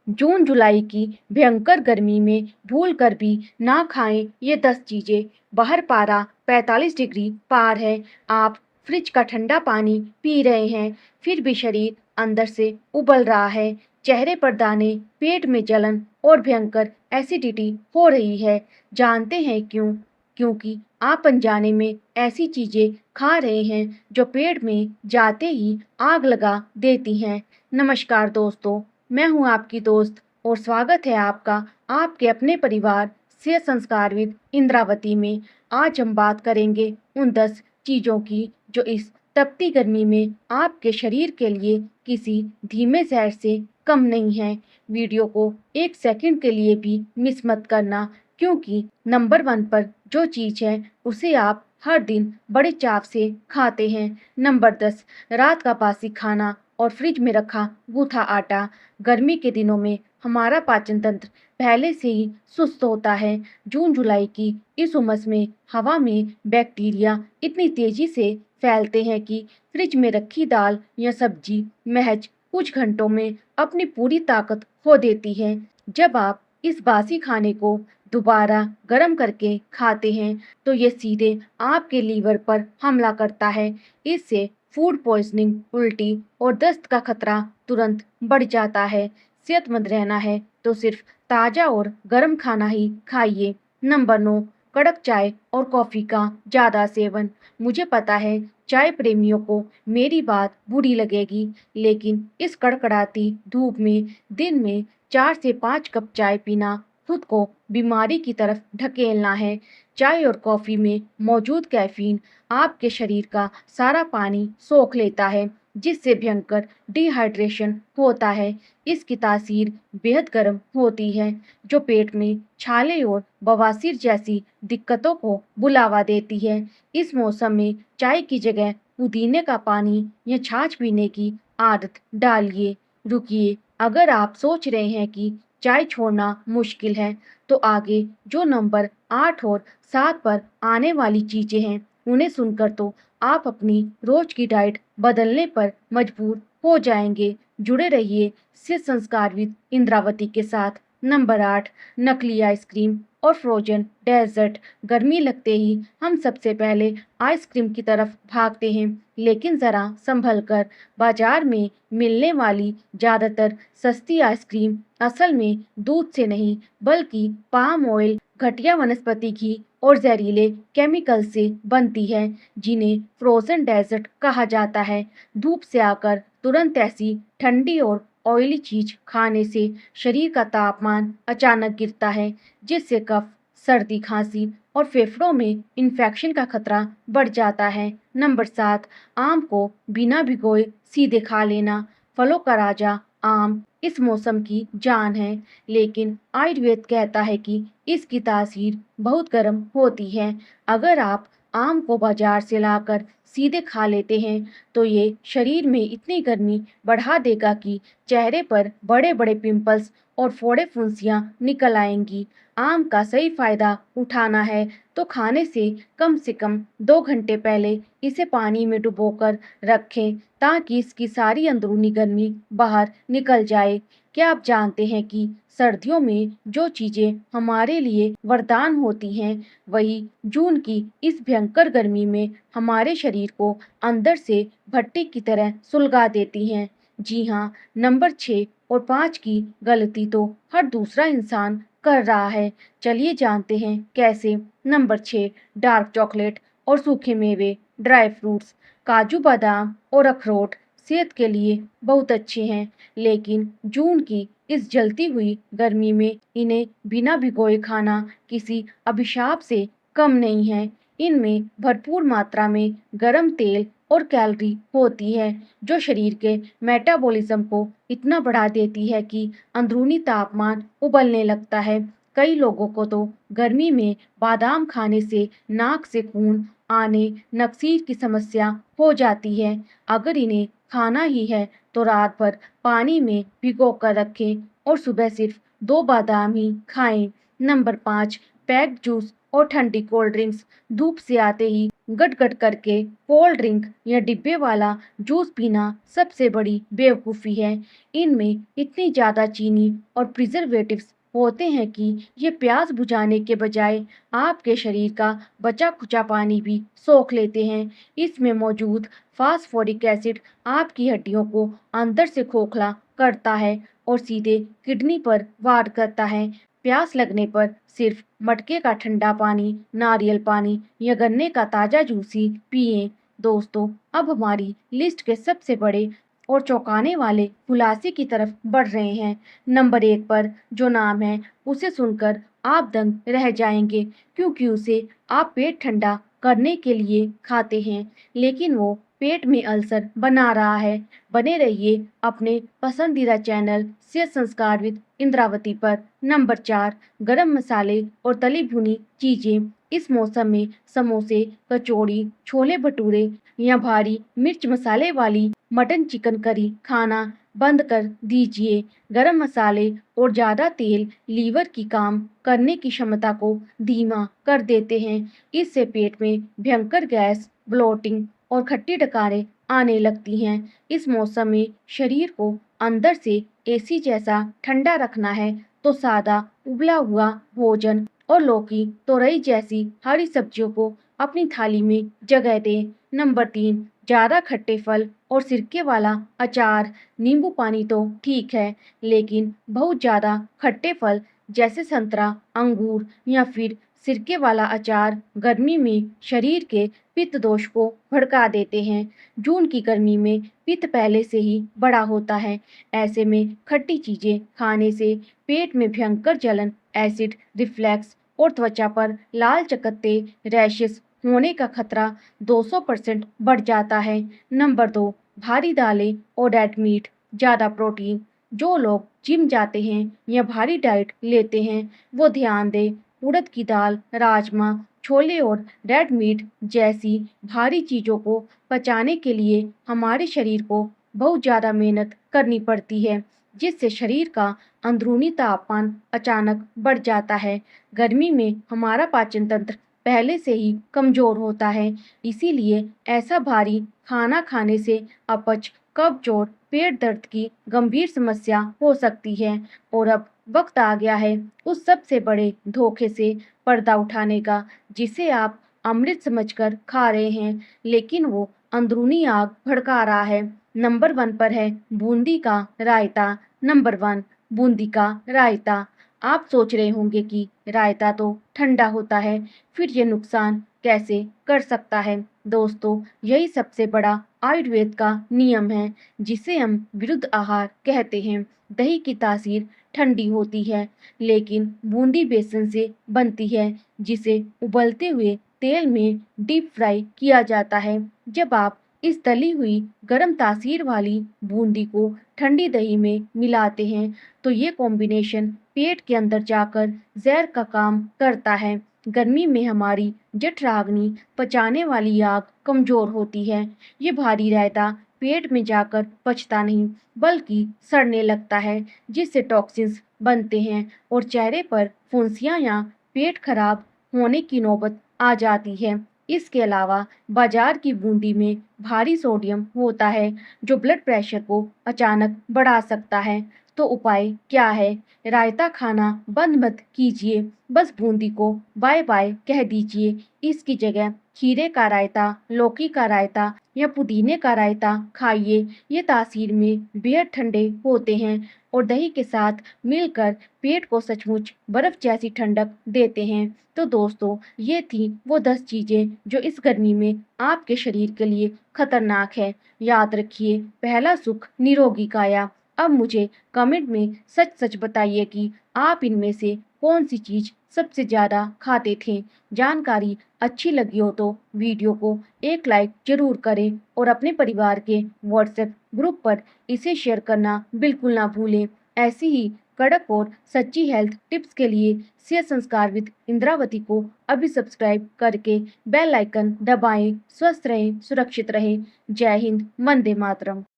जून जुलाई की भयंकर गर्मी में भूल कर भी ना खाएं ये 10 चीजें। बाहर पारा 45 डिग्री पार है। आप फ्रिज का ठंडा पानी पी रहे हैं, फिर भी शरीर अंदर से उबल रहा है। चेहरे पर दाने, पेट में जलन और भयंकर एसिडिटी हो रही है। जानते हैं क्यों? क्योंकि आप अनजाने में ऐसी चीजें खा रहे हैं जो पेट में जाते ही आग लगा देती हैं। नमस्कार दोस्तों, मैं हूं आपकी दोस्त और स्वागत है आपका आपके अपने परिवार सेहत संस्कारविद इंद्रावती में। आज हम बात करेंगे उन 10 चीजों की जो इस तपती गर्मी में आपके शरीर के लिए किसी धीमे जहर से कम नहीं है। वीडियो को एक सेकंड के लिए भी मिस मत करना, क्योंकि नंबर 1 पर जो चीज है उसे आप हर दिन बड़े चाव से खाते हैं। नंबर 10, रात का बासी खाना और फ्रिज में रखा गूथा आटा। गर्मी के दिनों में हमारा पाचन तंत्र पहले से ही सुस्त होता है। जून जुलाई की इस उमस में हवा में बैक्टीरिया इतनी तेजी से फैलते हैं कि फ्रिज में रखी दाल या सब्जी महज कुछ घंटों में अपनी पूरी ताकत खो देती है। जब आप इस बासी खाने को दोबारा गर्म करके खाते हैं तो ये सीधे आपके लीवर पर हमला करता है। इससे फूड पॉइजनिंग, उल्टी और दस्त का खतरा तुरंत बढ़ जाता है। सेहतमंद रहना है तो सिर्फ ताज़ा और गर्म खाना ही खाइए। नंबर 9, कड़क चाय और कॉफ़ी का ज़्यादा सेवन। मुझे पता है चाय प्रेमियों को मेरी बात बुरी लगेगी, लेकिन इस कड़कड़ाती धूप में दिन में 4 से 5 कप चाय पीना खुद को बीमारी की तरफ ढकेलना है। चाय और कॉफ़ी में मौजूद कैफीन आपके शरीर का सारा पानी सोख लेता है, जिससे भयंकर डिहाइड्रेशन होता है। इसकी तासीर बेहद गर्म होती है, जो पेट में छाले और बवासीर जैसी दिक्कतों को बुलावा देती है। इस मौसम में चाय की जगह पुदीने का पानी या छाछ पीने की आदत डालिए। रुकिए, अगर आप सोच रहे हैं कि चाय छोड़ना मुश्किल है, तो आगे जो नंबर 8 और 7 पर आने वाली चीजें हैं उन्हें सुनकर तो आप अपनी रोज की डाइट बदलने पर मजबूर हो जाएंगे। जुड़े रहिए सेहत संस्कारविद इंद्रावती के साथ। नंबर 8, नकली आइसक्रीम और फ्रोजन डेजर्ट। गर्मी लगते ही हम सबसे पहले आइसक्रीम की तरफ भागते हैं, लेकिन ज़रा संभल कर। बाजार में मिलने वाली ज़्यादातर सस्ती आइसक्रीम असल में दूध से नहीं बल्कि पाम ऑयल, घटिया वनस्पति घी और जहरीले केमिकल से बनती है, जिन्हें फ्रोजन डेजर्ट कहा जाता है। धूप से आकर तुरंत ऐसी ठंडी और ऑयली चीज खाने से शरीर का तापमान अचानक गिरता है, जिससे कफ, सर्दी, खांसी और फेफड़ों में इन्फेक्शन का खतरा बढ़ जाता है। नंबर 7, आम को बिना भिगोए सीधे खा लेना। फलों का राजा आम इस मौसम की जान है, लेकिन आयुर्वेद कहता है कि इसकी तासीर बहुत गर्म होती है। अगर आप आम को बाजार से लाकर सीधे खा लेते हैं तो ये शरीर में इतनी गर्मी बढ़ा देगा कि चेहरे पर बड़े बड़े पिंपल्स और फोड़े फुंसियां निकल आएंगी। आम का सही फायदा उठाना है तो खाने से कम 2 घंटे पहले इसे पानी में डुबोकर रखें, ताकि इसकी सारी अंदरूनी गर्मी बाहर निकल जाए। क्या आप जानते हैं कि सर्दियों में जो चीजें हमारे लिए वरदान होती हैं, वही जून की इस भयंकर गर्मी में हमारे शरीर को अंदर से भट्टी की तरह सुलगा देती हैं। जी हाँ, नंबर 6 और 5 की गलती तो हर दूसरा इंसान कर रहा है। चलिए जानते हैं कैसे। नंबर 6, डार्क चॉकलेट और सूखे मेवे, ड्राई फ्रूट्स। काजू, बादाम और अखरोट सेहत के लिए बहुत अच्छे हैं, लेकिन जून की इस जलती हुई गर्मी में इन्हें बिना भिगोए खाना किसी अभिशाप से कम नहीं है। इनमें भरपूर मात्रा में गर्म तेल और कैलोरी होती है, जो शरीर के मेटाबॉलिज्म को इतना बढ़ा देती है कि अंदरूनी तापमान उबलने लगता है। कई लोगों को तो गर्मी में बादाम खाने से नाक से खून आने, नक्सीर की समस्या हो जाती है। अगर इन्हें खाना ही है तो रात भर पानी में भिगो कर रखें और सुबह सिर्फ 2 बादाम ही खाएं। नंबर 5, पैक्ड जूस और ठंडी कोल्ड ड्रिंक्स। धूप से आते ही गट-गट करके कोल्ड ड्रिंक या डिब्बे वाला जूस पीना सबसे बड़ी बेवकूफ़ी है। इनमें इतनी ज़्यादा चीनी और प्रिजर्वेटिव्स होते हैं कि ये प्यास बुझाने के बजाय आपके शरीर का बचा-खुचा पानी भी सोख लेते हैं। इसमें मौजूद फास्फोरिक एसिड आपकी हड्डियों को अंदर से खोखला करता है और सीधे किडनी पर वार करता है। प्यास लगने पर सिर्फ मटके का ठंडा पानी, नारियल पानी या गन्ने का ताज़ा जूस ही पिएँ। दोस्तों, अब हमारी लिस्ट के सबसे बड़े और चौंकाने वाले खुलासे की तरफ बढ़ रहे हैं। नंबर 1 पर जो नाम है, उसे सुनकर आप दंग रह जाएँगे, क्योंकि उसे आप पेट ठंडा करने के लिए खाते हैं, लेकिन वो पेट में अल्सर बना रहा है। बने रहिए अपने पसंदीदा चैनल सेहत संस्कार विद इंद्रावती पर। नंबर 4, गरम मसाले और तली भुनी चीज़ें। इस मौसम में समोसे, कचौड़ी, छोले भटूरे या भारी मिर्च मसाले वाली मटन चिकन करी खाना बंद कर दीजिए। गरम मसाले और ज़्यादा तेल लीवर की काम करने की क्षमता को धीमा कर देते हैं। इससे पेट में भयंकर गैस, ब्लोटिंग और खट्टी डकारें आने लगती हैं। इस मौसम में शरीर को अंदर से एसी जैसा ठंडा रखना है तो सादा उबला हुआ भोजन और लौकी, तोरई जैसी हरी सब्जियों को अपनी थाली में जगह दें। नंबर 3, ज़्यादा खट्टे फल और सिरके वाला अचार। नींबू पानी तो ठीक है, लेकिन बहुत ज़्यादा खट्टे फल जैसे संतरा, अंगूर या फिर सिरके वाला अचार गर्मी में शरीर के पित्त दोष को भड़का देते हैं। जून की गर्मी में पित्त पहले से ही बड़ा होता है। ऐसे में खट्टी चीज़ें खाने से पेट में भयंकर जलन, एसिड रिफ्लक्स और त्वचा पर लाल चकत्ते, रैशेस होने का खतरा 200% बढ़ जाता है। नंबर 2, भारी दालें और रेड मीट। ज़्यादा प्रोटीन। जो लोग जिम जाते हैं या भारी डाइट लेते हैं, वो ध्यान दें, उड़द की दाल, राजमा, छोले और रेड मीट जैसी भारी चीज़ों को पचाने के लिए हमारे शरीर को बहुत ज़्यादा मेहनत करनी पड़ती है, जिससे शरीर का अंदरूनी तापमान अचानक बढ़ जाता है। गर्मी में हमारा पाचन तंत्र पहले से ही कमज़ोर होता है, इसीलिए ऐसा भारी खाना खाने से अपच, कब्ज़ और पेट दर्द की गंभीर समस्या हो सकती है। और अब वक्त आ गया है उस सबसे बड़े धोखे से पर्दा उठाने का, जिसे आप अमृत समझकर खा रहे हैं, लेकिन वो अंदरूनी आग भड़का रहा है। नंबर 1 पर है बूंदी का रायता। नंबर 1, बूंदी का रायता। आप सोच रहे होंगे कि रायता तो ठंडा होता है, फिर ये नुकसान कैसे कर सकता है? दोस्तों, यही सबसे बड़ा आयुर्वेद का नियम है, जिसे हम विरुद्ध आहार कहते हैं। दही की तासीर ठंडी होती है, लेकिन बूंदी बेसन से बनती है, जिसे उबलते हुए तेल में डीप फ्राई किया जाता है। जब आप इस तली हुई गर्म तासीर वाली बूंदी को ठंडी दही में मिलाते हैं, तो ये कॉम्बिनेशन पेट के अंदर जाकर जहर का काम करता है। गर्मी में हमारी जठराग्नि पचाने वाली आग कमजोर होती है। ये भारी रायता पेट में जाकर पचता नहीं, बल्कि सड़ने लगता है, जिससे टॉक्सिन्स बनते हैं और चेहरे पर फुंसियाँ या पेट खराब होने की नौबत आ जाती है। इसके अलावा बाजार की बूंदी में भारी सोडियम होता है, जो ब्लड प्रेशर को अचानक बढ़ा सकता है। तो उपाय क्या है? रायता खाना बंद मत कीजिए, बस बूंदी को बाय बाय कह दीजिए। इसकी जगह खीरे का रायता, लौकी का रायता या पुदीने का रायता खाइए। ये तासीर में बेहद ठंडे होते हैं और दही के साथ मिलकर पेट को सचमुच बर्फ जैसी ठंडक देते हैं। तो दोस्तों, ये थी वो 10 चीज़ें जो इस गर्मी में आपके शरीर के लिए खतरनाक है। याद रखिए, पहला सुख निरोगी काया। अब मुझे कमेंट में सच-सच बताइए कि आप इनमें से कौन-सी चीज़ सबसे ज़्यादा खाते थे? जानकारी अच्छी लगी हो तो वीडियो को एक लाइक ज़रूर करें और अपने परिवार के व्हाट्सएप ग्रुप पर इसे शेयर करना बिल्कुल ना भूलें। ऐसी ही कड़क और सच्ची हेल्थ टिप्स के लिए सेहत संस्कार विद इंद्रावती को अभी सब्सक्राइब करके बेल आइकन दबाएं। स्वस्थ रहें, सुरक्षित रहें। जय हिंद, वंदे मातरम।